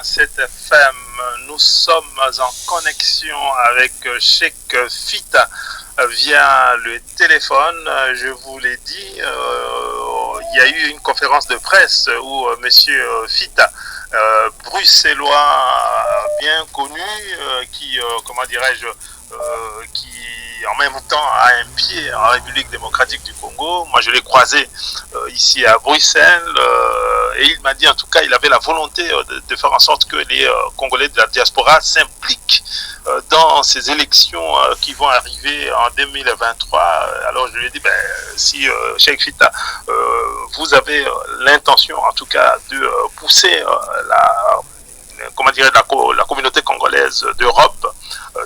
100.7 FM. Nous sommes en connexion avec Cheikh Fita via le téléphone. Je vous l'ai dit, il y a eu une conférence de presse où Monsieur Fita, bruxellois bien connu, qui, comment dirais-je, qui en même temps a un pied en République démocratique du Congo. Moi, je l'ai croisé ici à Bruxelles et il m'a dit, en tout cas, il avait la volonté de faire en sorte que les Congolais de la diaspora s'impliquent dans ces élections qui vont arriver en 2023. Alors, je lui ai dit, ben, si Cheikh Fita, vous avez l'intention, en tout cas, de pousser la communauté congolaise d'Europe,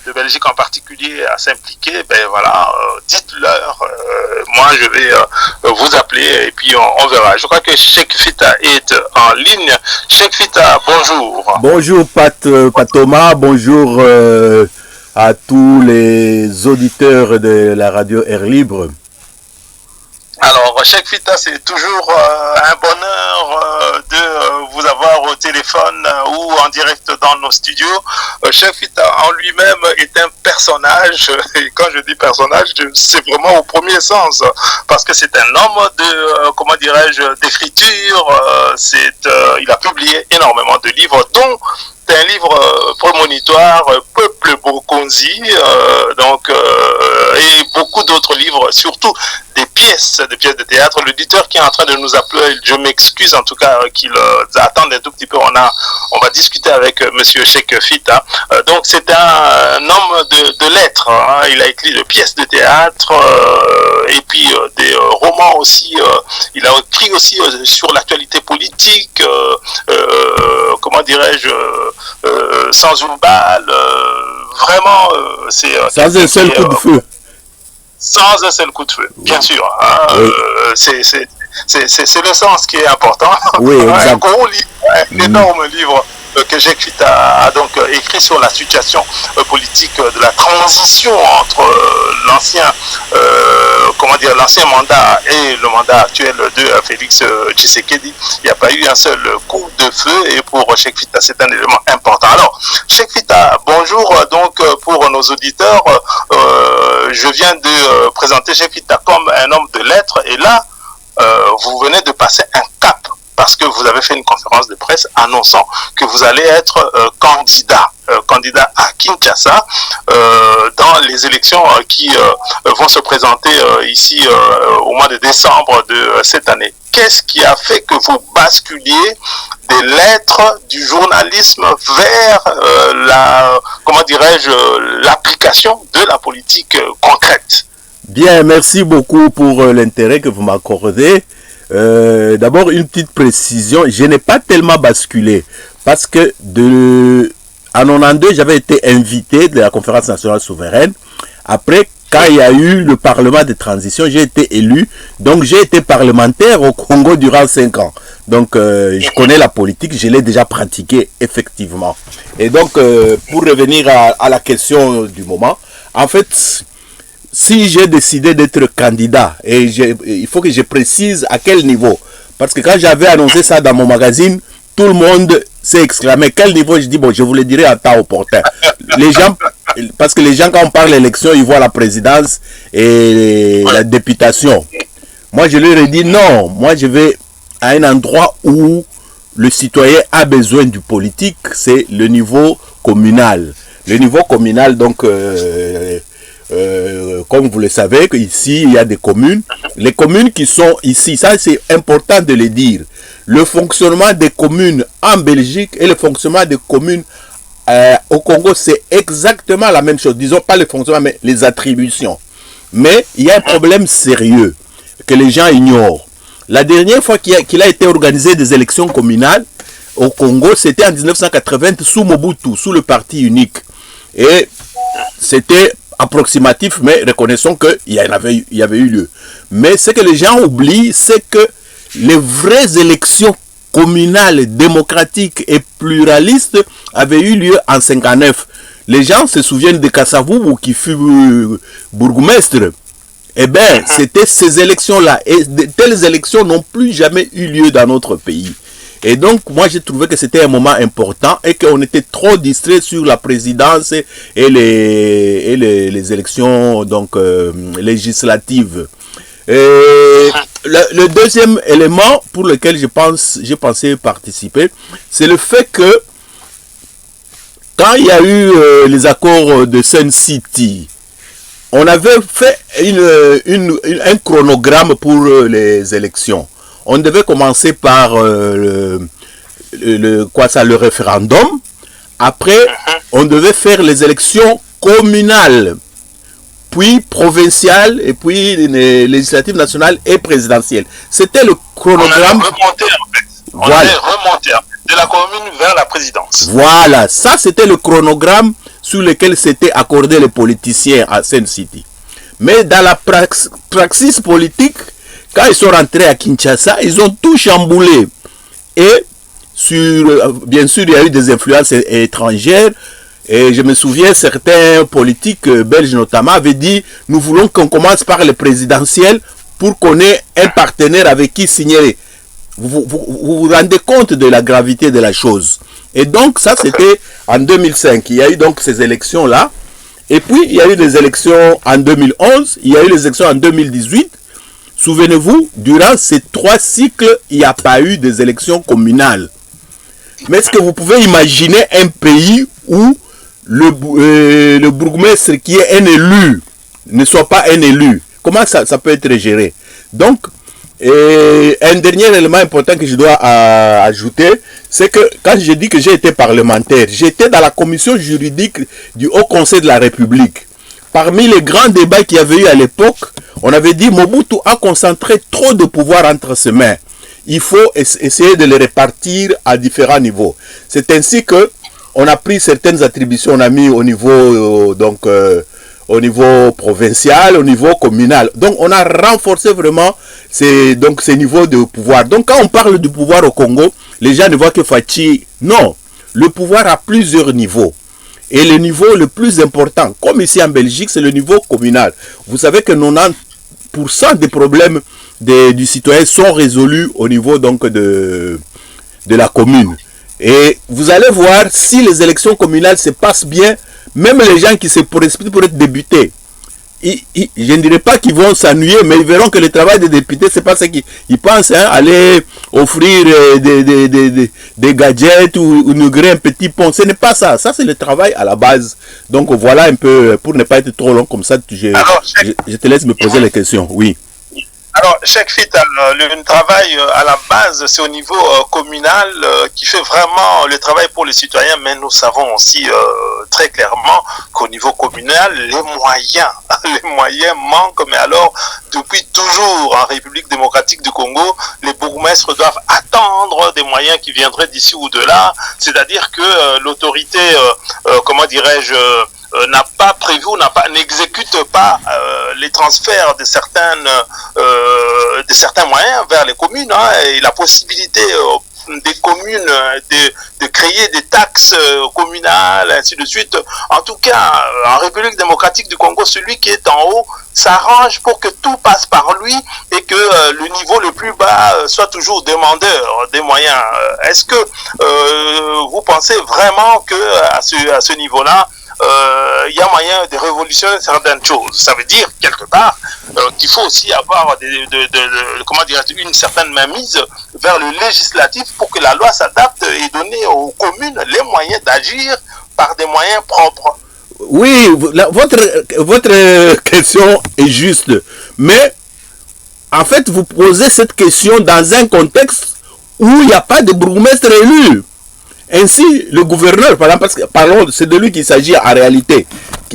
de Belgique en particulier, à s'impliquer, ben voilà, dites-leur, moi je vais vous appeler et puis on verra. Je crois que Cheikh Fita est en ligne. Cheikh Fita, bonjour. Bonjour Pat Thomas, bonjour à tous les auditeurs de la radio Air Libre. Alors, Cheikh Fita, c'est toujours un bonheur de vous avoir au téléphone ou en direct dans nos studios. Cheikh Fita en lui-même est un personnage, et quand je dis personnage, c'est vraiment au premier sens, parce que c'est un homme de, comment dirais-je, d'écriture. Il a publié énormément de livres, dont un livre prémonitoire, Peuple Bokonzi, et beaucoup d'autres livres, surtout des pièces de théâtre. L'auditeur qui est en train de nous appeler, je m'excuse en tout cas qu'il attende un tout petit peu. On va discuter avec Monsieur Cheikh Fita. Donc c'est un homme de lettres. Hein. Il a écrit des pièces de théâtre et puis des romans aussi. Il a écrit aussi sur l'actualité politique. Comment dirais-je, sans une balle, vraiment, c'est... Sans un seul coup de feu. Sans un seul coup de feu, bien sûr. Hein, oui. C'est le sens qui est important. Oui, un gros livre, un énorme livre que Cheikh Fita a donc écrit sur la situation politique de la transition entre l'ancien mandat et le mandat actuel de Félix Tshisekedi. Il n'y a pas eu un seul coup de feu et pour Cheikh Fita, c'est un élément important. Alors, Cheikh Fita, bonjour. Donc, pour nos auditeurs, je viens de présenter Cheikh Fita comme un homme de lettres et là, vous venez de passer un cap parce que vous avez fait une conférence de presse annonçant que vous allez être candidat à Kinshasa dans les élections qui vont se présenter ici au mois de décembre de cette année. Qu'est-ce qui a fait que vous basculiez des lettres, du journalisme vers l'application de la politique concrète? Bien, merci beaucoup pour l'intérêt que vous m'accordez. D'abord, une petite précision, je n'ai pas tellement basculé parce que en 92, j'avais été invité de la conférence nationale souveraine. Après, quand il y a eu le parlement de transition, j'ai été élu. Donc, j'ai été parlementaire au Congo durant 5 ans. Donc, je connais la politique, je l'ai déjà pratiquée effectivement. Et donc, pour revenir à la question du moment, en fait, si j'ai décidé d'être candidat, et il faut que je précise à quel niveau. Parce que quand j'avais annoncé ça dans mon magazine, tout le monde s'est exclamé. Quel niveau? Je dis, bon, je vous le dirai à temps opportun. Les gens, parce que les gens, quand on parle d'élection, ils voient la présidence et la députation. Moi, je leur ai dit, non, moi, je vais à un endroit où le citoyen a besoin du politique, c'est le niveau communal. Le niveau communal, donc... comme vous le savez, ici il y a des communes. Les communes qui sont ici, ça c'est important de le dire. Le fonctionnement des communes en Belgique et le fonctionnement des communes au Congo, c'est exactement la même chose. Disons pas le fonctionnement, mais les attributions. Mais il y a un problème sérieux que les gens ignorent. La dernière fois qu'il a été organisé des élections communales au Congo, c'était en 1980 sous Mobutu, sous le parti unique. Et c'était approximatif, mais reconnaissons qu'il y avait eu lieu. Mais ce que les gens oublient, c'est que les vraies élections communales, démocratiques et pluralistes avaient eu lieu en 1959. Les gens se souviennent de Kassavou qui fut bourgmestre. Eh bien, c'était ces élections-là. Et de telles élections n'ont plus jamais eu lieu dans notre pays. Et donc, moi, j'ai trouvé que c'était un moment important et qu'on était trop distrait sur la présidence et les élections donc, législatives. Et le deuxième élément pour lequel j'ai pensé participer, c'est le fait que quand il y a eu les accords de Sun City, on avait fait un chronogramme pour les élections. On devait commencer par le référendum. Après, on devait faire les élections communales, puis provinciales, et puis les législatives nationales et présidentielles. C'était le chronogramme. On est remonté de la commune vers la présidence. Voilà, ça c'était le chronogramme sur lequel s'étaient accordés les politiciens à Sun City. Mais dans la praxis politique, quand ils sont rentrés à Kinshasa, ils ont tout chamboulé. Et bien sûr, il y a eu des influences étrangères. Et je me souviens, certains politiques belges notamment avaient dit, nous voulons qu'on commence par les présidentielles pour qu'on ait un partenaire avec qui signer. Vous rendez compte de la gravité de la chose. Et donc, ça, c'était en 2005. Il y a eu donc ces élections-là. Et puis, il y a eu des élections en 2011. Il y a eu les élections en 2018. Souvenez-vous, durant ces 3 cycles, il n'y a pas eu des élections communales. Mais est-ce que vous pouvez imaginer un pays où le bourgmestre qui est un élu ne soit pas un élu? Comment ça peut être géré? Donc, et un dernier élément important que je dois ajouter, c'est que quand je dis que j'ai été parlementaire, j'étais dans la commission juridique du Haut Conseil de la République. Parmi les grands débats qu'il y avait eu à l'époque, on avait dit Mobutu a concentré trop de pouvoir entre ses mains. Il faut essayer de les répartir à différents niveaux. C'est ainsi que on a pris certaines attributions, on a mis au niveau au niveau provincial, au niveau communal. Donc, on a renforcé vraiment ces niveaux de pouvoir. Donc, quand on parle du pouvoir au Congo, les gens ne voient que Fachi. Non, le pouvoir a plusieurs niveaux. Et le niveau le plus important, comme ici en Belgique, c'est le niveau communal. Vous savez que 90% des problèmes du citoyen sont résolus au niveau donc de la commune. Et vous allez voir, si les élections communales se passent bien, même les gens qui se précipitent pour être députés, je ne dirais pas qu'ils vont s'ennuyer, mais ils verront que le travail des députés, c'est pas ce qu'ils pensent, aller offrir des gadgets ou inaugurer un petit pont. Ce n'est pas ça. Ça, c'est le travail à la base. Donc voilà un peu, pour ne pas être trop long comme ça, je te laisse me poser les questions. Oui. Alors, Cheikh Fit, le travail à la base, c'est au niveau communal qui fait vraiment le travail pour les citoyens, mais nous savons aussi très clairement qu'au niveau communal, les moyens manquent, mais alors, depuis toujours en République démocratique du Congo, les bourgmestres doivent attendre des moyens qui viendraient d'ici ou de là, c'est-à-dire que l'autorité, comment dirais-je, n'a pas prévu, n'exécute pas les transferts de certains moyens vers les communes, et la possibilité des communes de créer des taxes communales, ainsi de suite. En tout cas, en République démocratique du Congo, celui qui est en haut s'arrange pour que tout passe par lui et que le niveau le plus bas soit toujours demandeur des moyens. Est-ce que vous pensez vraiment que à ce niveau-là, il y a moyen de révolutionner certaines choses? Ça veut dire, quelque part, qu'il faut aussi avoir une certaine mainmise vers le législatif pour que la loi s'adapte et donner aux communes les moyens d'agir par des moyens propres. Oui, votre question est juste, mais en fait, vous posez cette question dans un contexte où il n'y a pas de bourgmestre élu. Ainsi, le gouverneur, par exemple, parlons, c'est de lui qu'il s'agit en réalité,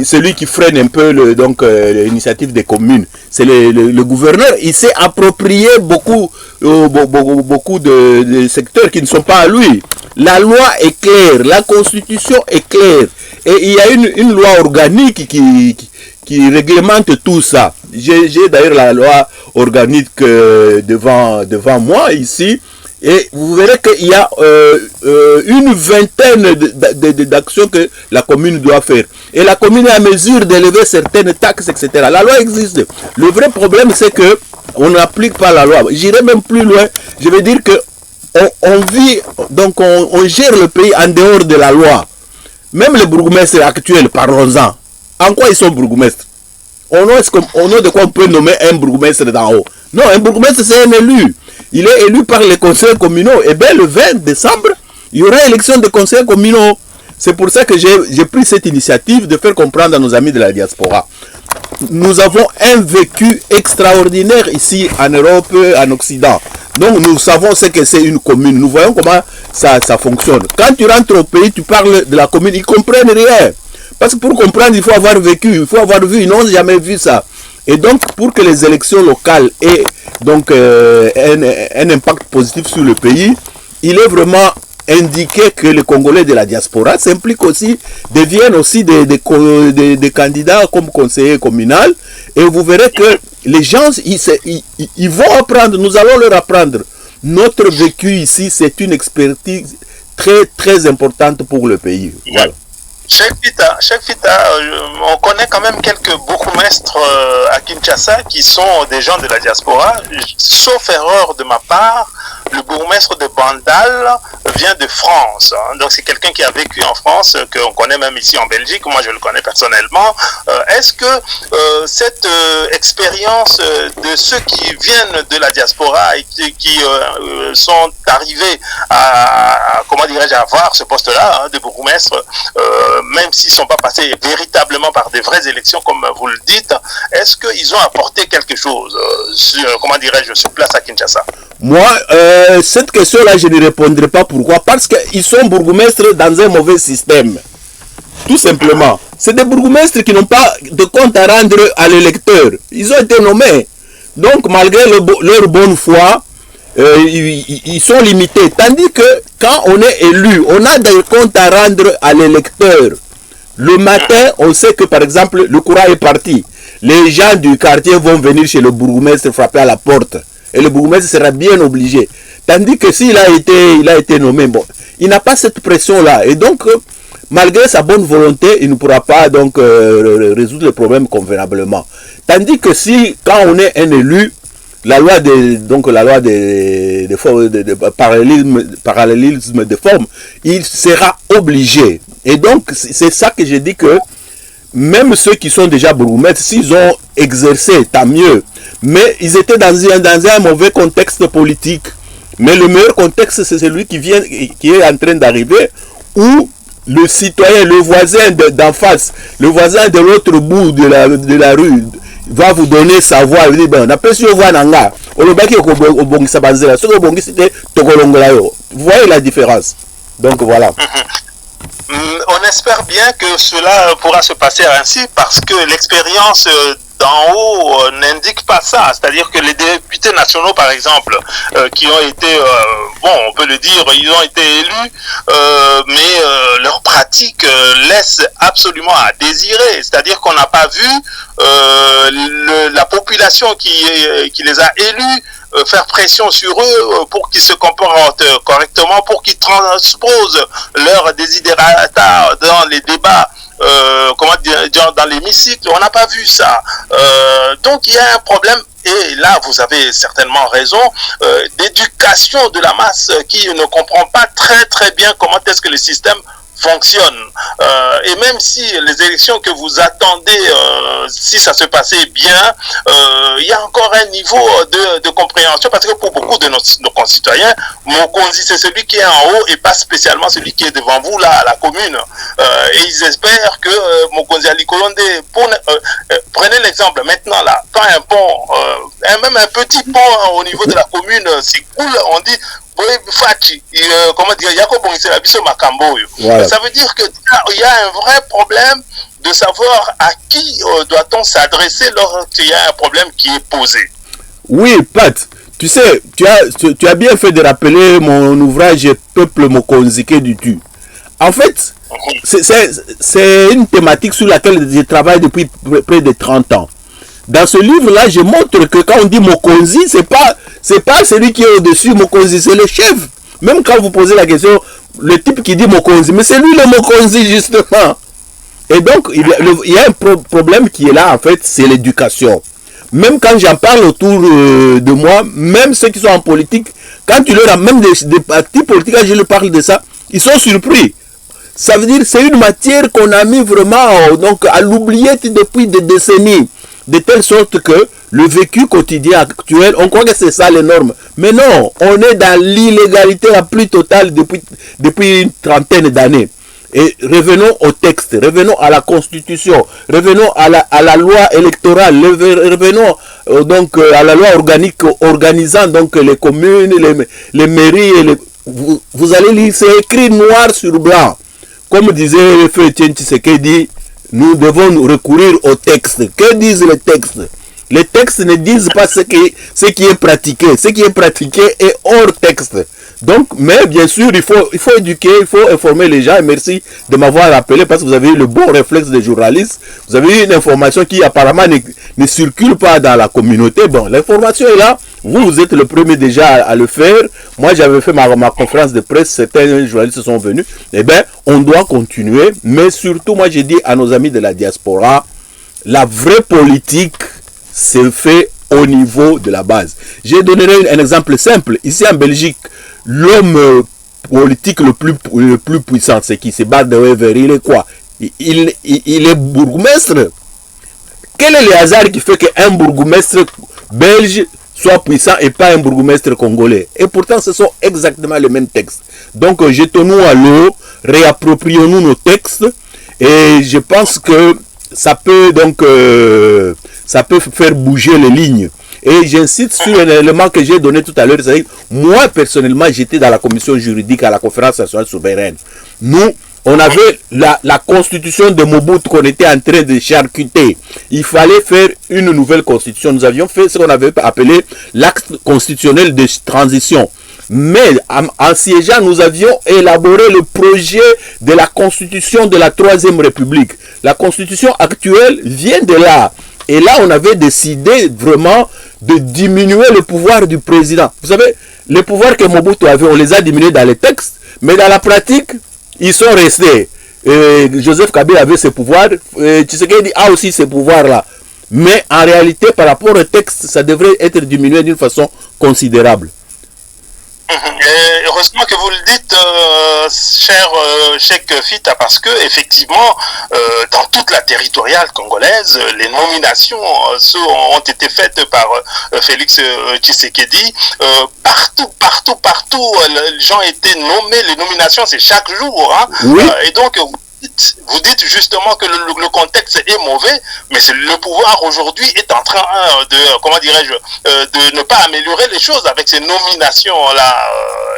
celui qui freine un peu l'initiative des communes. C'est le gouverneur, il s'est approprié beaucoup de secteurs qui ne sont pas à lui. La loi est claire, la constitution est claire, et il y a une loi organique qui réglemente tout ça. J'ai d'ailleurs la loi organique devant moi ici. Et vous verrez qu'il y a une vingtaine d'actions que la commune doit faire. Et la commune est à mesure d'élever certaines taxes, etc. La loi existe. Le vrai problème, c'est que on n'applique pas la loi. J'irai même plus loin. Je vais dire que on vit, donc on gère le pays en dehors de la loi. Même les bourgmestres actuels, parlons-en. En quoi ils sont bourgmestres? Au nom de quoi on peut nommer un bourgmestre d'en haut? Non, un bourgmestre c'est un élu. Il est élu par les conseils communaux. Et bien le 20 décembre, il y aura élection des conseils communaux. C'est pour ça que j'ai pris cette initiative de faire comprendre à nos amis de la diaspora. Nous avons un vécu extraordinaire ici en Europe, en Occident. Donc nous savons ce que c'est une commune. Nous voyons comment ça fonctionne. Quand tu rentres au pays, tu parles de la commune, ils ne comprennent rien. Parce que pour comprendre, il faut avoir vécu, il faut avoir vu. Ils n'ont jamais vu ça. Et donc, pour que les élections locales aient donc, un impact positif sur le pays, il est vraiment indiqué que les Congolais de la diaspora s'impliquent aussi, deviennent aussi des candidats comme conseillers communaux. Et vous verrez que les gens, ils vont apprendre, nous allons leur apprendre. Notre vécu ici, c'est une expertise très, très importante pour le pays. Voilà. Cheikh Fita, on connaît quand même quelques bourgmestres à Kinshasa qui sont des gens de la diaspora. Sauf erreur de ma part, le bourgmestre de Bandal vient de France. Donc c'est quelqu'un qui a vécu en France, qu'on connaît même ici en Belgique. Moi je le connais personnellement. Est-ce que cette expérience de ceux qui viennent de la diaspora et qui sont arrivés à comment dirais-je, à avoir ce poste-là de bourgmestre, même s'ils ne sont pas passés véritablement par des vraies élections, comme vous le dites, est-ce qu'ils ont apporté quelque chose, comment dirais-je, sur place à Kinshasa? Moi, cette question-là, je ne répondrai pas. Pourquoi? Parce qu'ils sont bourgmestres dans un mauvais système. Tout simplement. C'est des bourgmestres qui n'ont pas de compte à rendre à l'électeur. Ils ont été nommés. Donc, malgré leur bonne foi, ils sont limités. Tandis que quand on est élu, on a des comptes à rendre à l'électeur. Le matin, on sait que par exemple, le courant est parti. Les gens du quartier vont venir chez le bourgmestre frapper à la porte. Et le bourgmestre sera bien obligé. Tandis que s'il a été nommé, bon, il n'a pas cette pression-là. Et donc, malgré sa bonne volonté, il ne pourra pas donc résoudre le problème convenablement. Tandis que si, quand on est un élu, la loi de parallélisme de forme, il sera obligé. Et donc, c'est ça que j'ai dit que même ceux qui sont déjà bourgmestres, s'ils ont exercé, tant mieux. Mais ils étaient dans un mauvais contexte politique. Mais le meilleur contexte, c'est celui qui est en train d'arriver, où le citoyen, le voisin d'en face, le voisin de l'autre bout de la rue, va vous donner sa voix. Il dit, ben, on appelle sur voix nanga. Vous voyez la différence. Donc voilà. On espère bien que cela pourra se passer ainsi parce que l'expérience d'en haut n'indique pas ça. C'est-à-dire que les députés nationaux, par exemple, qui ont été, bon, on peut le dire, ils ont été élus, mais leur pratique laisse absolument à désirer. C'est-à-dire qu'on n'a pas vu la population qui les a élus faire pression sur eux pour qu'ils se comportent correctement, pour qu'ils transposent leurs desiderata dans les débats, comment dire, dans l'hémicycle. On n'a pas vu ça. Donc il y a un problème, et là vous avez certainement raison, d'éducation de la masse qui ne comprend pas très bien comment est-ce que le système fonctionne. Et même si les élections que vous attendez, si ça se passait bien, il y a encore un niveau de compréhension, parce que pour beaucoup de nos concitoyens, Mokonzi, c'est celui qui est en haut et pas spécialement celui qui est devant vous, là, à la commune. Et ils espèrent que Mokonzi Alikolonde, prenez l'exemple maintenant, là, quand un pont, même un petit pont au niveau de la commune s'écoule, on dit comment dire, voilà. Ça veut dire qu'il y a un vrai problème de savoir à qui doit-on s'adresser lorsqu'il y a un problème qui est posé. Oui, Pat, tu sais, tu as bien fait de rappeler mon ouvrage Peuple Mokonzi du Tu. En fait, c'est une thématique sur laquelle je travaille depuis près de 30 ans. Dans ce livre-là, je montre que quand on dit Mokonzi, c'est pas celui qui est au-dessus. Mokonzi, c'est le chef. Même quand vous posez la question, le type qui dit Mokonzi, mais c'est lui le Mokonzi, justement. Et donc, il y a un problème qui est là, en fait, c'est l'éducation. Même quand j'en parle autour de moi, même ceux qui sont en politique, quand tu leur as même des partis politiques, quand je leur parle de ça, ils sont surpris. Ça veut dire c'est une matière qu'on a mis vraiment donc, à l'oubliette depuis des décennies. De telle sorte que le vécu quotidien actuel, on croit que c'est ça les normes. Mais non, on est dans l'illégalité la plus totale depuis une trentaine d'années. Et revenons au texte, revenons à la Constitution, revenons à la loi électorale, revenons donc à la loi organique organisant donc les communes, les mairies. Vous allez lire, c'est écrit noir sur blanc. Comme disait le feu Etienne Tshisekedi, nous devons recourir au texte. Que disent les textes? Les textes ne disent pas ce qui est pratiqué. Ce qui est pratiqué est hors texte. Donc, mais bien sûr, il faut éduquer, il faut informer les gens. Et merci de m'avoir rappelé parce que vous avez eu le bon réflexe des journalistes. Vous avez eu une information qui apparemment ne circule pas dans la communauté. Bon, l'information est là. Vous êtes le premier déjà à le faire. Moi, j'avais fait ma conférence de presse. Certains journalistes sont venus. Eh bien, on doit continuer. Mais surtout, moi, j'ai dit à nos amis de la diaspora, la vraie politique se fait au niveau de la base. J'ai donné un exemple simple. Ici en Belgique, l'homme politique le plus puissant, c'est qui? C'est Badewever. Il est quoi? Il est bourgmestre. Quel est le hasard qui fait qu'un bourgmestre belge soit puissant et pas un bourgmestre congolais? Et pourtant, ce sont exactement les mêmes textes. Donc, jetons-nous à l'eau, réapproprions-nous nos textes. Et je pense que ça peut donc faire bouger les lignes. Et j'insiste sur un élément que j'ai donné tout à l'heure. C'est-à-dire, moi, personnellement, j'étais dans la commission juridique à la conférence nationale souveraine. Nous, on avait la constitution de Mobutu qu'on était en train de charcuter. Il fallait faire une nouvelle constitution. Nous avions fait ce qu'on avait appelé l'acte constitutionnel de transition. Mais en siégeant, nous avions élaboré le projet de la constitution de la Troisième République. La constitution actuelle vient de là. Et là, on avait décidé vraiment de diminuer le pouvoir du président. Vous savez, les pouvoirs que Mobutu avait, on les a diminués dans les textes, mais dans la pratique, ils sont restés. Joseph Kabila avait ses pouvoirs, Tshisekedi a aussi ces pouvoirs-là. Mais en réalité, par rapport au texte, ça devrait être diminué d'une façon considérable. Et heureusement que vous le dites, cher Cheikh Fita, parce que effectivement, dans toute la territoriale congolaise, les nominations ont été faites par Félix Tshisekedi. Partout, les gens étaient nommés. Les nominations, c'est chaque jour. Hein. Oui. Et donc, vous dites justement que le contexte est mauvais, mais le pouvoir aujourd'hui est en train de, comment dirais-je, de ne pas améliorer les choses avec ces nominations-là.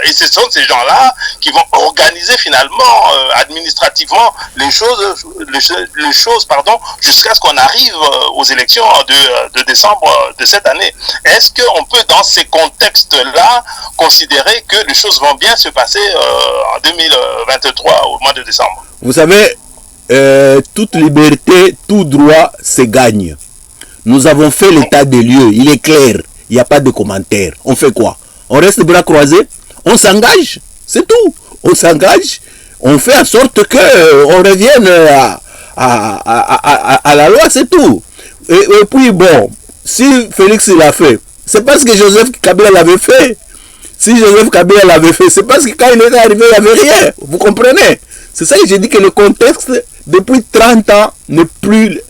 Et ce sont ces gens-là qui vont organiser finalement, administrativement, les choses, jusqu'à ce qu'on arrive aux élections de décembre de cette année. Est-ce qu'on peut, dans ces contextes-là, considérer que les choses vont bien se passer en 2023, au mois de décembre? Vous savez, toute liberté, tout droit se gagne. Nous avons fait l'état des lieux, il est clair, il n'y a pas de commentaire. On fait quoi? On reste bras croisés? On s'engage? C'est tout. On s'engage, on fait en sorte qu'on revienne à la loi, c'est tout. Et puis bon, si Félix l'a fait, c'est parce que Joseph Kabila l'avait fait. Si Joseph Kabila l'avait fait, c'est parce que quand il est arrivé, il n'y avait rien. Vous comprenez? C'est ça que j'ai dit, que le contexte, depuis 30 ans, n'est plus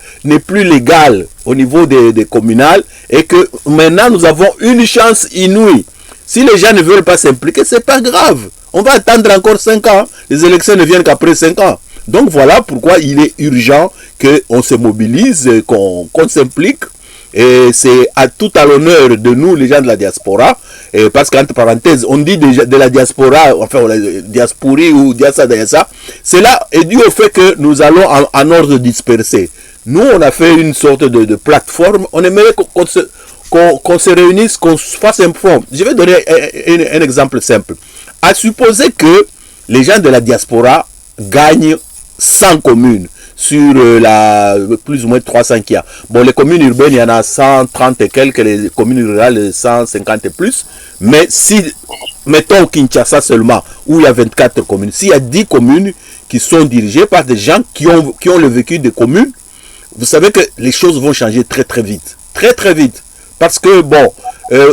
légal au niveau des communales et que maintenant, nous avons une chance inouïe. Si les gens ne veulent pas s'impliquer, c'est pas grave. On va attendre encore 5 ans. Les élections ne viennent qu'après 5 ans. Donc voilà pourquoi il est urgent qu'on se mobilise, qu'on s'implique. Et c'est tout à l'honneur de nous, les gens de la diaspora, parce qu'entre parenthèses, on dit de la diaspora, enfin, diaspori ou diasa, cela est dû au fait que nous allons en ordre dispersé. Nous, on a fait une sorte de plateforme, on aimerait qu'on se réunisse, qu'on fasse un front. Je vais donner un exemple simple. À supposer que les gens de la diaspora gagnent 100 communes sur plus ou moins 300 qu'il y a. Bon, les communes urbaines, il y en a 130 et quelques, les communes rurales, 150 et plus. Mais si, mettons Kinshasa seulement, où il y a 24 communes, s'il y a 10 communes qui sont dirigées par des gens qui ont le vécu des communes, vous savez que les choses vont changer très très vite. Très très vite. Parce que, bon,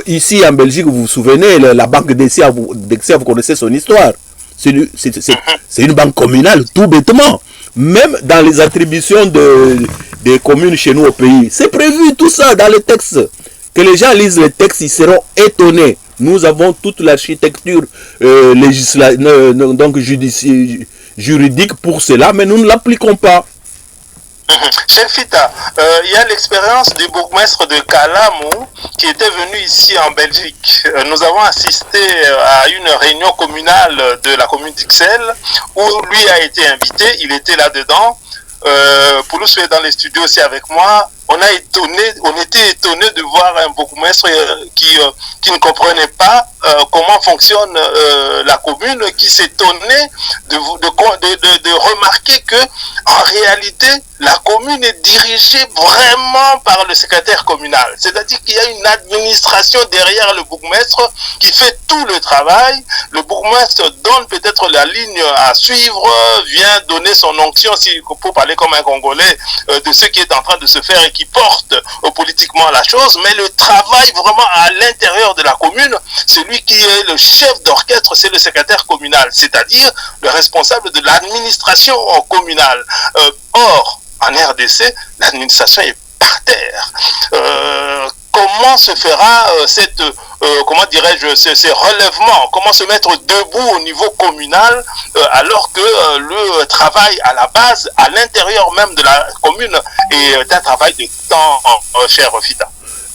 ici en Belgique, vous vous souvenez, la banque d'Exia, vous connaissez son histoire. C'est une banque communale, tout bêtement. Même dans les attributions des communes chez nous au pays. C'est prévu tout ça dans les textes. Que les gens lisent les textes, ils seront étonnés. Nous avons toute l'architecture donc juridique pour cela, mais nous ne l'appliquons pas. Chef Fita, il y a l'expérience du bourgmestre de Kalamou qui était venu ici en Belgique. Nous avons assisté à une réunion communale de la commune d'Ixelles où lui a été invité, il était là-dedans. Poulos est dans les studios aussi avec moi. On était étonné de voir un bourgmestre qui ne comprenait pas comment fonctionne la commune, qui s'étonnait de remarquer que en réalité la commune est dirigée vraiment par le secrétaire communal. C'est-à-dire qu'il y a une administration derrière le bourgmestre qui fait tout le travail. Le bourgmestre donne peut-être la ligne à suivre, vient donner son onction, pour parler comme un Congolais, de ce qui est en train de se faire et qui porte politiquement la chose. Mais le travail vraiment à l'intérieur de la commune, celui qui est le chef d'orchestre, c'est le secrétaire communal, c'est-à-dire le responsable de l'administration communale. Or, en RDC, l'administration est par terre. Comment se fera comment dirais-je, ces relèvements, comment se mettre debout au niveau communal alors que le travail à la base, à l'intérieur même de la commune, est un travail de temps, cher Fita.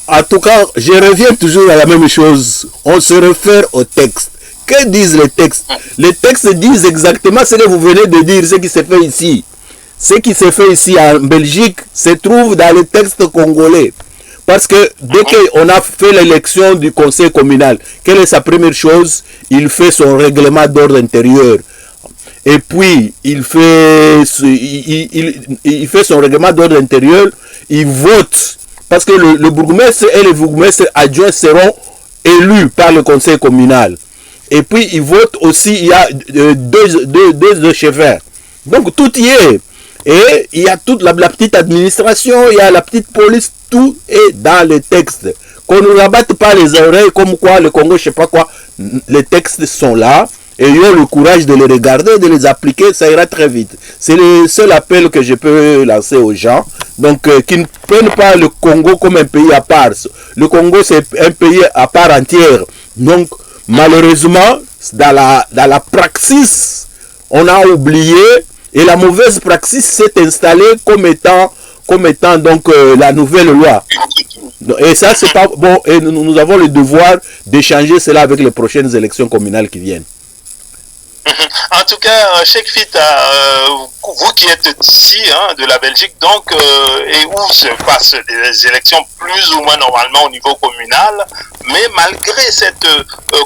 En tout cas, je reviens toujours à la même chose. On se réfère au texte. Que disent les textes? Les textes disent exactement ce que vous venez de dire, ce qui s'est fait ici. Ce qui s'est fait ici en Belgique se trouve dans les textes congolais. Parce que dès qu'on a fait l'élection du conseil communal, quelle est sa première chose? Il fait son règlement d'ordre intérieur. Et puis, il fait son règlement d'ordre intérieur, il vote. Parce que le bourgmestre et les bourgmestres adjoints seront élus par le conseil communal. Et puis, il vote aussi, il y a deux chefs. Donc, tout y est. Et il y a toute la petite administration, il y a la petite police, tout est dans les textes. Qu'on ne rabatte pas les oreilles comme quoi le Congo, je sais pas quoi. Les textes sont là. Ayons le courage de les regarder, de les appliquer, ça ira très vite. C'est le seul appel que je peux lancer aux gens. Donc, qui ne prennent pas le Congo comme un pays à part. Le Congo, c'est un pays à part entière. Donc, malheureusement, dans la praxis, on a oublié. Et la mauvaise praxis s'est installée comme étant donc la nouvelle loi. Et ça, c'est pas bon. Et nous avons le devoir d'échanger cela avec les prochaines élections communales qui viennent. En tout cas, Cheikh Fita, vous qui êtes ici, de la Belgique, donc, et où se passent des élections plus ou moins normalement au niveau communal, mais malgré cette,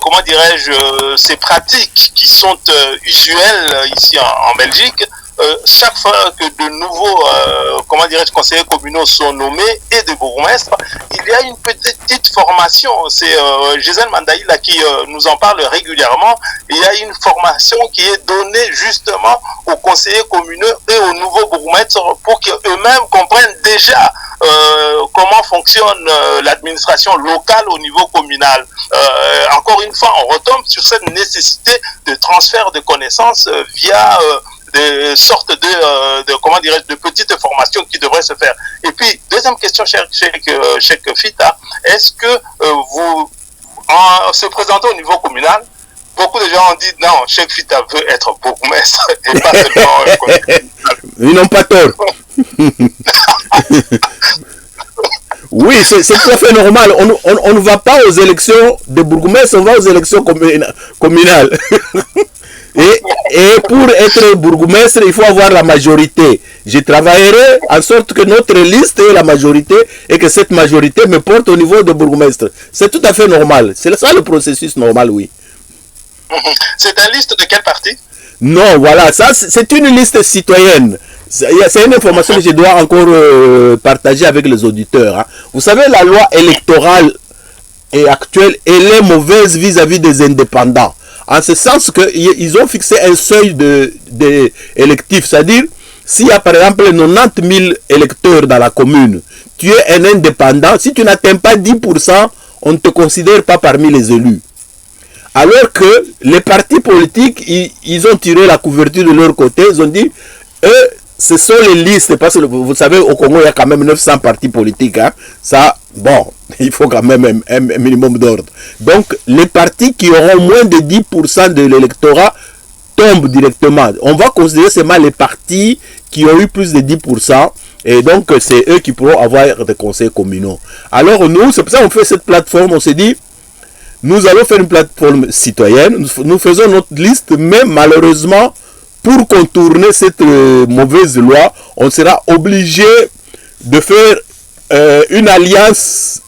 comment dirais-je, ces pratiques qui sont usuelles ici en Belgique, chaque fois que de nouveaux, comment dirais-je, conseillers communaux sont nommés et de bourgmestres, il y a une petite formation. C'est Gisèle Mandaïla qui nous en parle régulièrement. Il y a une formation qui est donnée justement aux conseillers communaux et aux nouveaux bourgmestres pour qu'eux-mêmes comprennent déjà comment fonctionne l'administration locale au niveau communal. Encore une fois, on retombe sur cette nécessité de transfert de connaissances via des sortes de comment dirais-je, de petites formations qui devraient se faire. Et puis, deuxième question, Cheikh Fita, est-ce que vous, en se présentant au niveau communal, beaucoup de gens ont dit non, Cheikh Fita veut être bourgmestre et pas seulement Ils n'ont pas tort. Oui, c'est tout à fait normal. On ne va pas aux élections de bourgmestre, on va aux élections communales. Et pour être bourgmestre, il faut avoir la majorité. Je travaillerai en sorte que notre liste ait la majorité et que cette majorité me porte au niveau de bourgmestre. C'est tout à fait normal. C'est ça le processus normal, oui. C'est une liste de quel parti? Non, voilà, ça c'est une liste citoyenne. C'est une information que je dois encore partager avec les auditeurs. Vous savez, la loi électorale actuelle, elle est mauvaise vis-à-vis des indépendants. En ce sens qu'ils ont fixé un seuil de électif, c'est-à-dire S'il y a par exemple 90 000 électeurs dans la commune, tu es un indépendant, si tu n'atteins pas 10%, on ne te considère pas parmi les élus. Alors que les partis politiques, ils ont tiré la couverture de leur côté, ils ont dit, eux, ce sont les listes, parce que vous savez, au Congo, il y a quand même 900 partis politiques. Hein. Ça, bon, il faut quand même un minimum d'ordre. Donc, les partis qui auront moins de 10% de l'électorat tombent directement. On va considérer seulement les partis qui ont eu plus de 10%. Et donc, c'est eux qui pourront avoir des conseils communaux. Alors, nous, c'est pour ça qu'on fait cette plateforme. On s'est dit, nous allons faire une plateforme citoyenne. Nous faisons notre liste, mais malheureusement, pour contourner cette mauvaise loi, on sera obligé de faire une alliance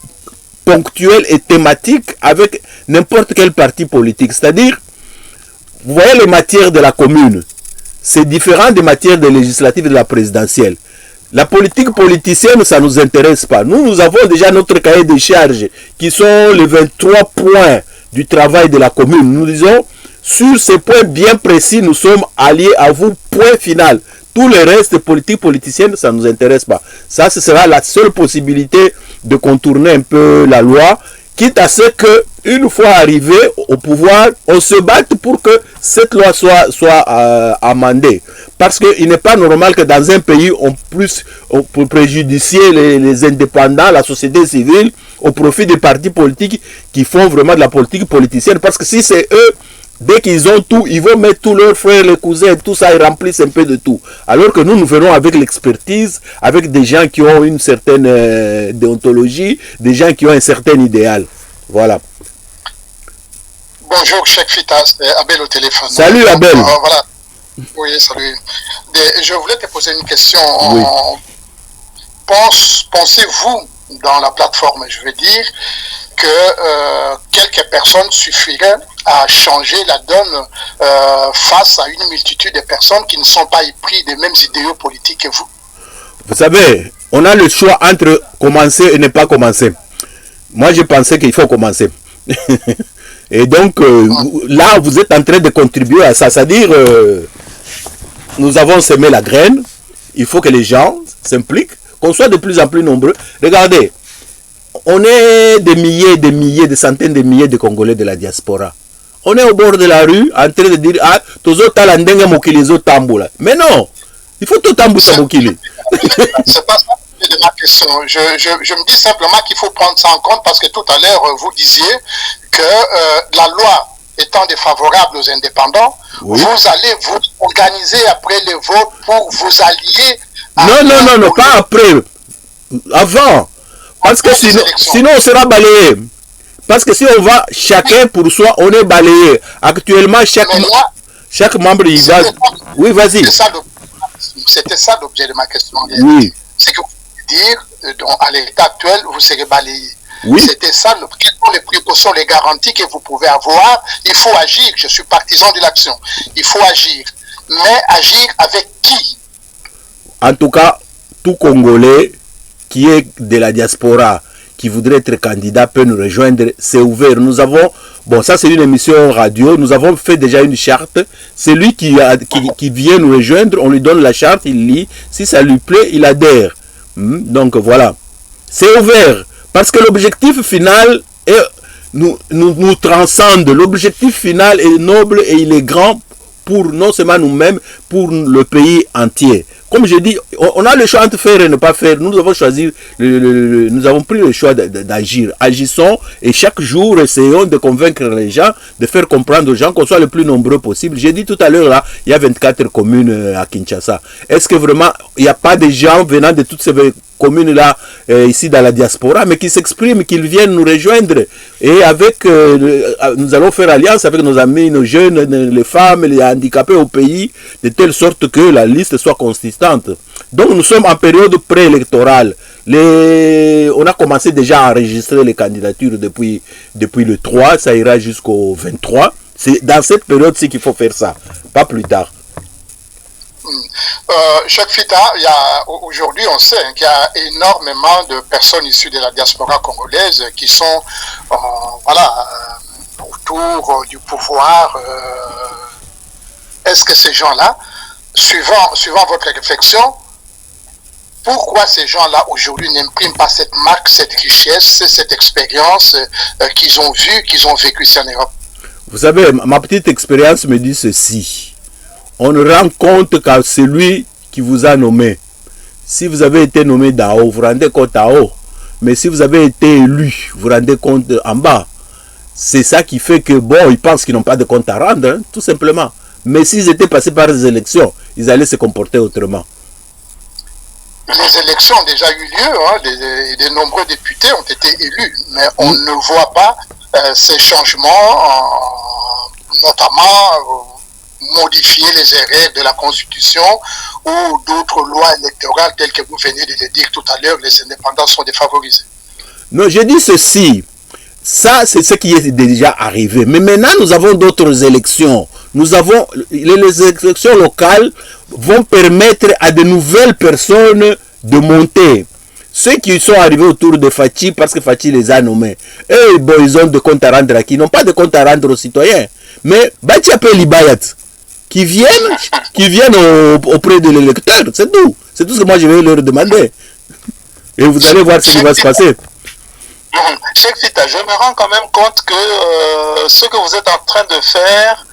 ponctuelle et thématique avec n'importe quel parti politique. C'est-à-dire, vous voyez les matières de la commune, c'est différent des matières de législatives et de la présidentielle. La politique politicienne, ça ne nous intéresse pas. Nous avons déjà notre cahier de charges qui sont les 23 points du travail de la commune. Nous disons, sur ces points bien précis, nous sommes alliés à vous, point final. Tout le reste, politique politicienne, ça ne nous intéresse pas. Ça, ce sera la seule possibilité de contourner un peu la loi, quitte à ce que, une fois arrivé au pouvoir, on se batte pour que cette loi soit amendée. Parce qu'il n'est pas normal que dans un pays, on puisse préjudicier les indépendants, la société civile, au profit des partis politiques qui font vraiment de la politique politicienne. Parce que si c'est eux, dès qu'ils ont tout, ils vont mettre tous leurs frères, les cousins, tout ça, ils remplissent un peu de tout. Alors que nous verrons avec l'expertise, avec des gens qui ont une certaine déontologie, des gens qui ont un certain idéal. Voilà. Bonjour, Cheikh Fita, c'est Abel au téléphone. Salut Abel. Voilà. Oui, salut. Je voulais te poser une question. Oui. Pensez-vous, dans la plateforme, je veux dire, que quelques personnes suffiraient à changer la donne face à une multitude de personnes qui ne sont pas épris des mêmes idéaux politiques que vous? Vous savez, on a le choix entre commencer et ne pas commencer. Moi, je pensais qu'il faut commencer. Et donc, là, vous êtes en train de contribuer à ça. C'est-à-dire, nous avons semé la graine. Il faut que les gens s'impliquent, qu'on soit de plus en plus nombreux. Regardez, on est des milliers, des centaines de milliers de Congolais de la diaspora. On est au bord de la rue, en train de dire, ah, tozo talandenga mokilizo tamboula. Mais non, il faut tout tambousa mokili. C'est pas ça de ma question. Je me dis simplement qu'il faut prendre ça en compte parce que tout à l'heure, vous disiez que la loi étant défavorable aux indépendants, oui, vous allez vous organiser après le vote pour vous allier à... Non, pas après. Avant. Parce que sinon on sera balayé. Parce que si on va chacun pour soi, on est balayé. Actuellement, chaque membre, il va... Oui, vas-y. C'était ça l'objet de ma question. Oui. C'est que vous pouvez dire, à l'état actuel, vous serez balayé. Oui. C'était ça, quelles sont les précautions, les garanties que vous pouvez avoir. Il faut agir, je suis partisan de l'action. Il faut agir. Mais agir avec qui? En tout cas, tout Congolais qui est de la diaspora, qui voudrait être candidat, peut nous rejoindre. C'est ouvert. Nous avons, bon, ça c'est une émission radio, nous avons fait déjà une charte. Celui qui vient nous rejoindre, on lui donne la charte, il lit. Si ça lui plaît, il adhère. Donc voilà. C'est ouvert. Parce que l'objectif final nous transcende. L'objectif final est noble et il est grand pour non seulement nous-mêmes, pour le pays entier. Comme je dis, on a le choix entre faire et ne pas faire. Nous avons choisi, nous avons pris le choix d'agir. Agissons et chaque jour, essayons de convaincre les gens, de faire comprendre aux gens qu'on soit le plus nombreux possible. J'ai dit tout à l'heure, là, il y a 24 communes à Kinshasa. Est-ce que vraiment, il n'y a pas de gens venant de toutes ces communes-là, ici dans la diaspora, mais qui s'expriment, qu'ils viennent nous rejoindre? Et avec, nous allons faire alliance avec nos amis, nos jeunes, les femmes, les handicapés au pays, de telle sorte que la liste soit consistante. Donc nous sommes en période préélectorale. On a commencé déjà à enregistrer les candidatures depuis le 3, ça ira jusqu'au 23. C'est dans cette période-ci qu'il faut faire ça, pas plus tard. Cheikh Fita, aujourd'hui on sait qu'il y a énormément de personnes issues de la diaspora congolaise qui sont autour du pouvoir. Est-ce que ces gens-là suivant votre réflexion, pourquoi ces gens-là aujourd'hui n'impriment pas cette marque, cette richesse, cette expérience qu'ils ont vue, qu'ils ont vécue ici en Europe? Vous savez, ma petite expérience me dit ceci. On ne rend compte qu'à celui qui vous a nommé. Si vous avez été nommé d'en haut, vous rendez compte en haut. Mais si vous avez été élu, vous rendez compte en bas. C'est ça qui fait que, bon, ils pensent qu'ils n'ont pas de compte à rendre, hein, tout simplement. Mais s'ils étaient passés par les élections, ils allaient se comporter autrement. Les élections ont déjà eu lieu, hein, de nombreux députés ont été élus, mais on ne voit pas ces changements, notamment modifier les règles de la Constitution ou d'autres lois électorales telles que vous venez de le dire tout à l'heure, les indépendants sont défavorisés. Non, je dis ceci. Ça, c'est ce qui est déjà arrivé. Mais maintenant, nous avons d'autres élections. Nous avons les élections locales vont permettre à de nouvelles personnes de monter. Ceux qui sont arrivés autour de Fachi, parce que Fachi les a nommés, eux, bon, ils ont des comptes à rendre à qui? Ils n'ont pas de compte à rendre aux citoyens. Mais Bati appelle Libayat, qui viennent auprès de l'électeur. C'est tout. C'est tout ce que moi je vais leur demander. Et vous allez voir ce qui va se passer. Cheikh Fita, je me rends quand même compte que ce que vous êtes en train de faire,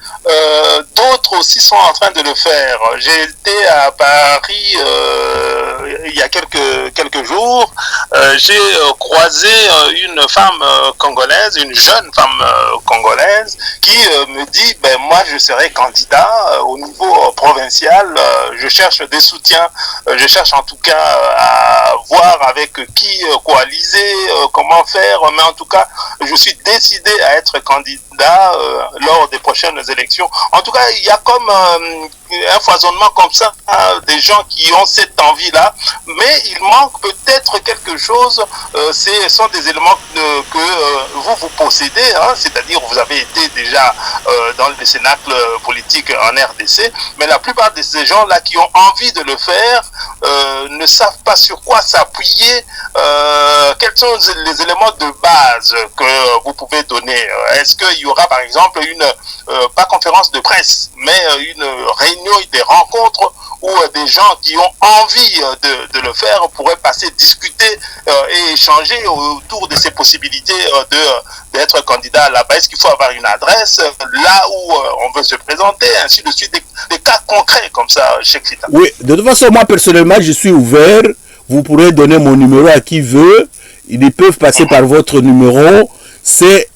d'autres aussi sont en train de le faire. J'ai été à Paris il y a quelques jours. J'ai croisé une femme congolaise, une jeune femme congolaise, qui me dit, ben moi je serai candidat au niveau provincial. Je cherche des soutiens. Je cherche en tout cas à voir avec qui coaliser, comment faire. Mais en tout cas, je suis décidé à être candidat lors des prochaines élections. En tout cas, il y a comme un foisonnement comme ça, des gens qui ont cette envie-là, mais il manque peut-être quelque chose. Ce sont des éléments que vous possédez, hein, c'est-à-dire vous avez été déjà dans le cénacle politique en RDC, mais la plupart de ces gens-là qui ont envie de le faire ne savent pas sur quoi s'appuyer. Quels sont les éléments de base que vous pouvez donner? Est-ce qu'il y aura par exemple pas conférence de presse, mais une réunion, des rencontres où des gens qui ont envie de le faire pourraient passer, discuter et échanger autour de ces possibilités d'être candidat là-bas? Est-ce qu'il faut avoir une adresse là où on veut se présenter, ainsi de suite, des cas concrets comme ça, Cheikh Fita? Oui, de toute façon, moi personnellement, je suis ouvert. Vous pourrez donner mon numéro à qui veut. Ils peuvent passer par votre numéro. C'est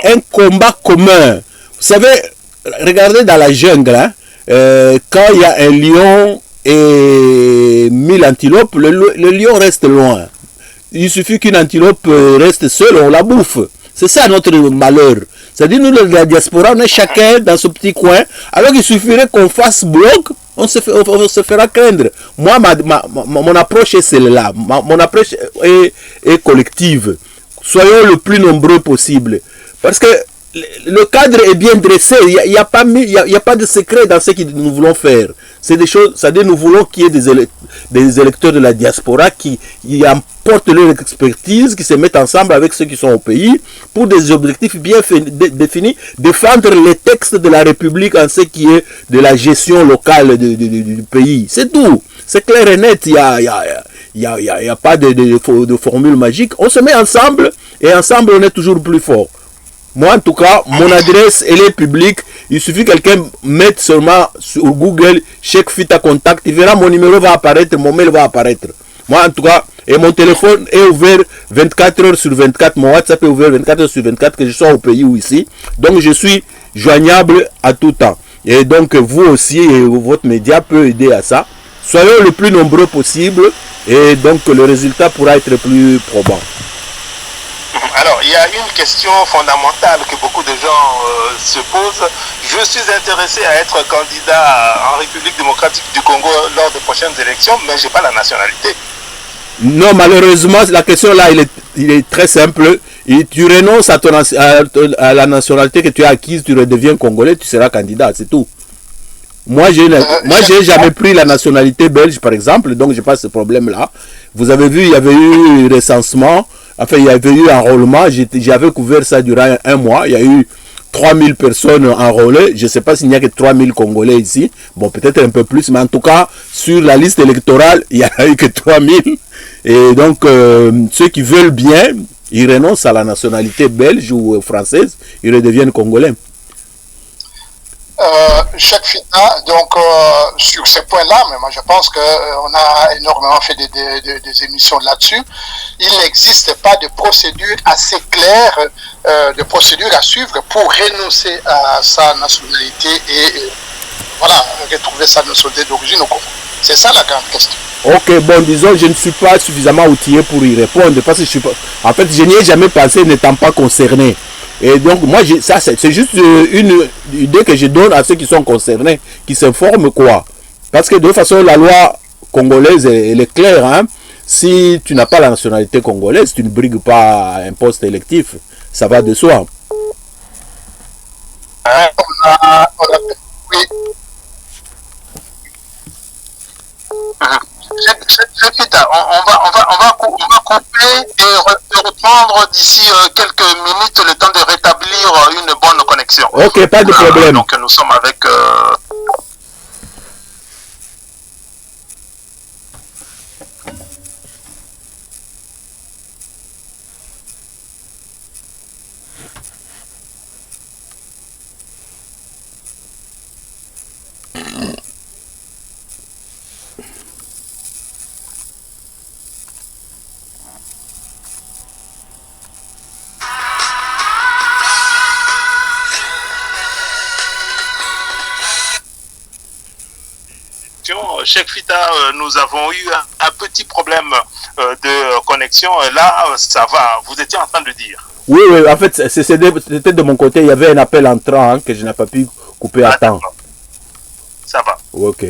un combat commun. Vous savez, regardez dans la jungle, hein, quand il y a un lion et 1000 antilopes, le lion reste loin. Il suffit qu'une antilope reste seule, on la bouffe. C'est ça notre malheur. C'est-à-dire, nous, la diaspora, on est chacun dans ce petit coin. Alors qu'il suffirait qu'on fasse bloc, on se fera craindre. Moi, mon approche est celle-là. Mon approche est collective. Soyons le plus nombreux possible. Parce que le cadre est bien dressé. Il n'y a pas de secret dans ce que nous voulons faire. C'est des choses, c'est-à-dire nous voulons qu'il y ait des électeurs de la diaspora qui apportent leur expertise, qui se mettent ensemble avec ceux qui sont au pays pour des objectifs bien définis, défendre les textes de la République en ce qui est de la gestion locale du pays. C'est tout. C'est clair et net. Il n'y a pas de formule magique. On se met ensemble et ensemble on est toujours plus fort. Moi, en tout cas, mon adresse, elle est publique. Il suffit que quelqu'un mette seulement sur Google Cheikh Fita Contact. Il verra, mon numéro va apparaître, mon mail va apparaître. Moi, en tout cas, et mon téléphone est ouvert 24 heures sur 24. Mon WhatsApp est ouvert 24 heures sur 24, que je sois au pays ou ici. Donc, je suis joignable à tout temps. Et donc, vous aussi, et votre média peut aider à ça. Soyons le plus nombreux possible. Et donc, le résultat pourra être plus probant. Alors, il y a une question fondamentale que beaucoup de gens se posent. Je suis intéressé à être candidat en République démocratique du Congo lors des prochaines élections, mais je n'ai pas la nationalité. Non, malheureusement, la question là, il est très simple. Et tu renonces à la nationalité que tu as acquise, tu redeviens congolais, tu seras candidat, c'est tout. Moi, j'ai jamais pris la nationalité belge, par exemple, donc j'ai pas ce problème-là. Vous avez vu, il y avait eu recensement. Enfin, il y avait eu enrôlement, j'avais couvert ça durant un mois. Il y a eu 3000 personnes enrôlées. Je ne sais pas s'il n'y a que 3000 Congolais ici. Bon, peut-être un peu plus, mais en tout cas, sur la liste électorale, il n'y en a eu que 3000. Et donc, ceux qui veulent bien, ils renoncent à la nationalité belge ou française, ils redeviennent Congolais. Cheikh Fita, donc sur ces points-là, mais moi je pense qu'on a énormément fait des émissions là-dessus. Il n'existe pas de procédure assez claire, de procédure à suivre pour renoncer à sa nationalité et voilà, retrouver sa nationalité d'origine au Congo. C'est ça la grande question. Ok, bon, disons, je ne suis pas suffisamment outillé pour y répondre parce que je suis pas... En fait, je n'y ai jamais pensé n'étant pas concerné. Et donc, moi, ça, c'est juste une idée que je donne à ceux qui sont concernés, qui s'informent quoi. Parce que de toute façon, la loi congolaise, elle est claire. Hein? Si tu n'as pas la nationalité congolaise, tu ne brigues pas un poste électif. Ça va de soi. Oui. On va couper et reprendre d'ici quelques minutes le temps de rétablir une bonne connexion. Ok, pas de problème. Donc nous sommes avec... Cheikh Fita, nous avons eu un petit problème de connexion. Là, ça va. Vous étiez en train de dire. Oui, oui, en fait, c'était de mon côté. Il y avait un appel entrant hein, que je n'ai pas pu couper à temps. Ça va. Ok.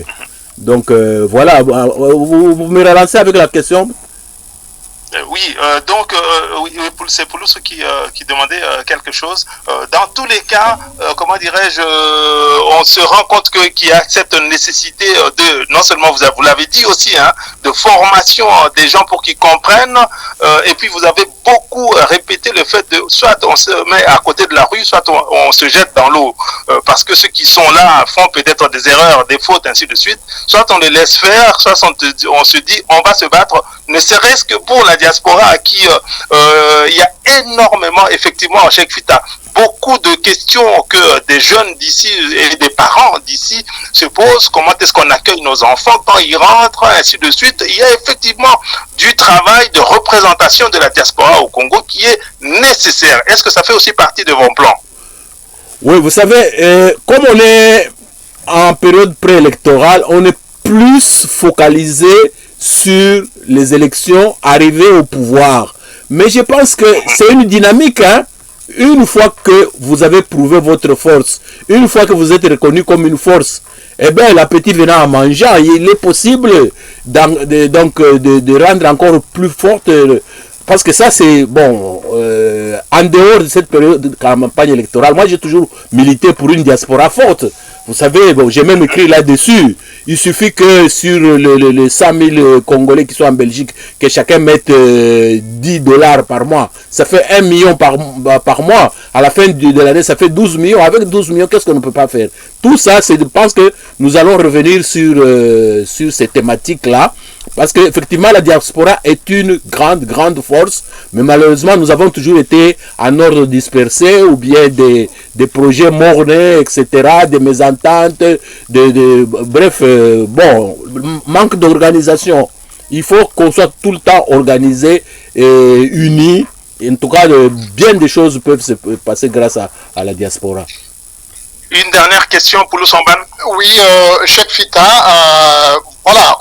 Donc, voilà. Vous me relancez avec la question? Oui, donc c'est Poulos qui demandait quelque chose. Dans tous les cas, comment dirais-je, on se rend compte qu'il y a cette nécessité de, non seulement vous l'avez dit aussi, hein, de formation des gens pour qu'ils comprennent, et puis vous avez beaucoup répété le fait de, soit on se met à côté de la rue, soit on se jette dans l'eau, parce que ceux qui sont là font peut-être des erreurs, des fautes, ainsi de suite, soit on les laisse faire, soit on se dit on va se battre, ne serait-ce que pour la diaspora à qui il y a énormément, effectivement, en Cheikh Fita, beaucoup de questions que des jeunes d'ici et des parents d'ici se posent. Comment est-ce qu'on accueille nos enfants quand ils rentrent, ainsi de suite. Il y a effectivement du travail de représentation de la diaspora au Congo qui est nécessaire. Est-ce que ça fait aussi partie de vos plans? Oui, vous savez, comme on est en période préélectorale, on est plus focalisé sur les élections arrivées au pouvoir. Mais je pense que c'est une dynamique, hein. Une fois que vous avez prouvé votre force, une fois que vous êtes reconnu comme une force, eh bien, l'appétit venant à manger, il est possible de rendre encore plus forte, parce que ça, c'est, bon, en dehors de cette période de campagne électorale, moi, j'ai toujours milité pour une diaspora forte. Vous savez, bon, j'ai même écrit là-dessus. Il suffit que sur les 100 000 Congolais qui sont en Belgique, que chacun mette 10 $ par mois. Ça fait 1 million par mois. À la fin de l'année, ça fait 12 millions. Avec 12 millions, qu'est-ce qu'on ne peut pas faire? Tout ça, je pense que nous allons revenir sur ces thématiques-là. Parce qu'effectivement, la diaspora est une grande force. Mais malheureusement, nous avons toujours été en ordre dispersé, ou bien des projets mornés, etc., des mésententes, bref, bon, manque d'organisation. Il faut qu'on soit tout le temps organisé et unis. En tout cas, bien des choses peuvent se passer grâce à la diaspora. Une dernière question pour Lusomban. Oui, Cheikh Fita, voilà,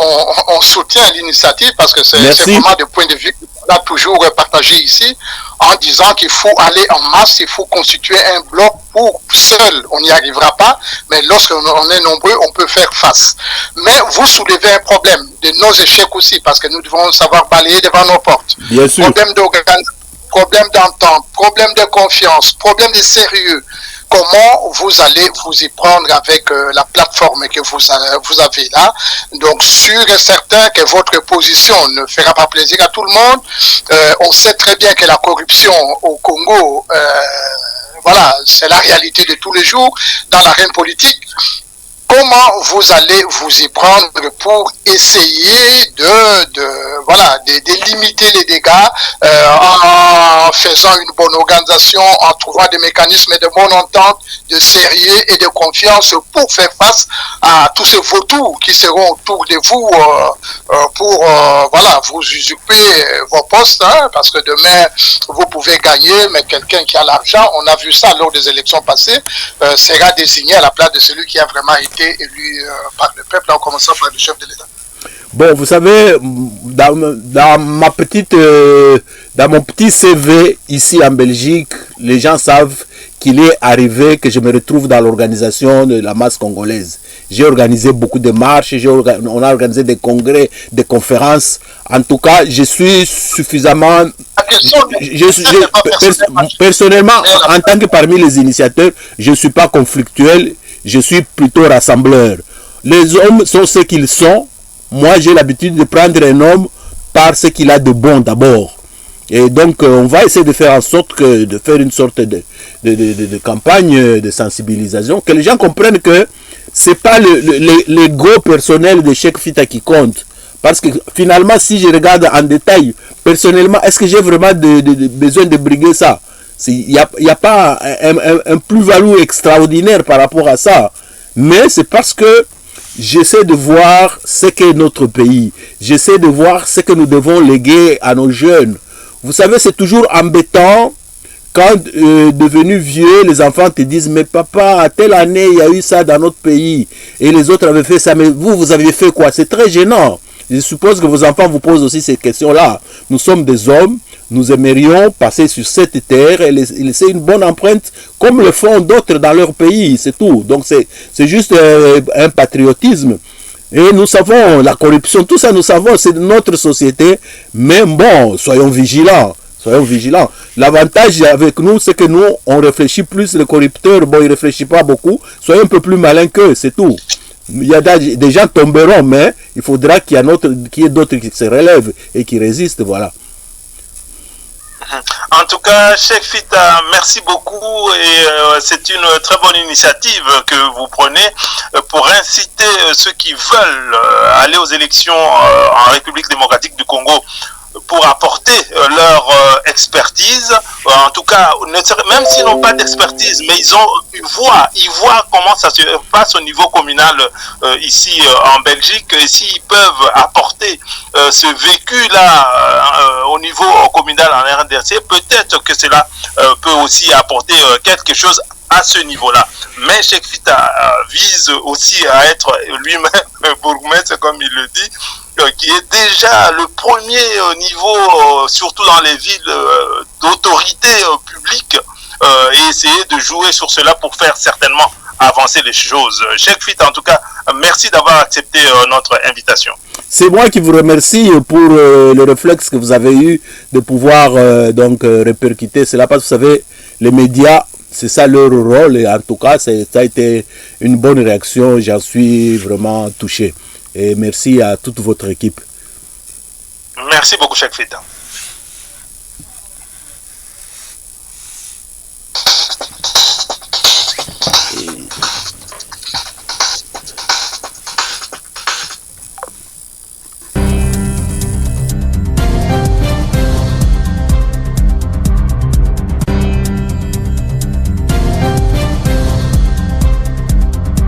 on soutient l'initiative parce que c'est vraiment des points de vue qu'on a toujours partagé ici, en disant qu'il faut aller en masse, il faut constituer un bloc pour seul, on n'y arrivera pas, mais lorsqu'on est nombreux, on peut faire face. Mais vous soulevez un problème de nos échecs aussi, parce que nous devons savoir balayer devant nos portes. Bien sûr. Problème d'organisation, problème d'entente, problème de confiance, problème de sérieux. Comment vous allez vous y prendre avec la plateforme que vous avez là? Donc, sûr et certain que votre position ne fera pas plaisir à tout le monde. On sait très bien que la corruption au Congo, voilà, c'est la réalité de tous les jours dans l'arène politique. Comment vous allez vous y prendre pour essayer de limiter les dégâts en faisant une bonne organisation, en trouvant des mécanismes de bonne entente, de sérieux et de confiance pour faire face à tous ces vautours qui seront autour de vous pour vous usurper vos postes, hein, parce que demain vous pouvez gagner, mais quelqu'un qui a l'argent, on a vu ça lors des élections passées, sera désigné à la place de celui qui a vraiment été élu par le peuple, en commençant par le chef de l'État. Bon, vous savez, dans mon petit CV ici en Belgique, les gens savent qu'il est arrivé que je me retrouve dans l'organisation de la masse congolaise. J'ai organisé beaucoup de marches, on a organisé des congrès, des conférences. En tout cas, je suis suffisamment... Personnellement, en tant que parmi les initiateurs, je ne suis pas conflictuel, je suis plutôt rassembleur. Les hommes sont ce qu'ils sont. Moi, j'ai l'habitude de prendre un homme par ce qu'il a de bon d'abord. Et donc, on va essayer de faire en sorte de faire une sorte de campagne de sensibilisation, que les gens comprennent que ce n'est pas l'ego personnel de Cheikh Fita qui compte. Parce que finalement, si je regarde en détail, personnellement, est-ce que j'ai vraiment besoin de briguer ça? Il n'y a pas un plus-value extraordinaire par rapport à ça. Mais c'est parce que j'essaie de voir ce qu'est notre pays. J'essaie de voir ce que nous devons léguer à nos jeunes. Vous savez, c'est toujours embêtant quand, devenu vieux, les enfants te disent « Mais papa, à telle année, il y a eu ça dans notre pays. Et les autres avaient fait ça. Mais vous avez fait quoi ?» C'est très gênant. Je suppose que vos enfants vous posent aussi ces questions-là. Nous sommes des hommes. Nous aimerions passer sur cette terre et laisser une bonne empreinte comme le font d'autres dans leur pays. C'est tout. Donc c'est juste un patriotisme. Et nous savons la corruption, tout ça nous savons, c'est notre société. Mais bon, soyons vigilants. Soyons vigilants. L'avantage avec nous, c'est que nous, on réfléchit plus. Les corrupteurs, bon, ils ne réfléchissent pas beaucoup. Soyons un peu plus malins qu'eux, c'est tout. Il y a des gens tomberont, mais il faudra qu'il y ait d'autres qui se relèvent et qui résistent, voilà. En tout cas, Cheikh Fita, merci beaucoup et c'est une très bonne initiative que vous prenez pour inciter ceux qui veulent aller aux élections en République démocratique du Congo pour apporter leur expertise. En tout cas, même s'ils n'ont pas d'expertise, mais ils voient comment ça se passe au niveau communal ici en Belgique. Et s'ils peuvent apporter ce vécu-là au niveau communal en RDC, peut-être que cela peut aussi apporter quelque chose à ce niveau-là. Mais Cheikh Fita vise aussi à être lui-même bourgmestre, comme il le dit, qui est déjà le premier niveau, surtout dans les villes d'autorité publique, et essayer de jouer sur cela pour faire certainement avancer les choses. Cheikh Fita, en tout cas, merci d'avoir accepté notre invitation. C'est moi qui vous remercie pour le réflexe que vous avez eu de pouvoir répercuter cela, parce que vous savez, les médias, c'est ça leur rôle, et en tout cas, ça a été une bonne réaction, j'en suis vraiment touché. Et merci à toute votre équipe. Merci beaucoup, Cheikh Fita.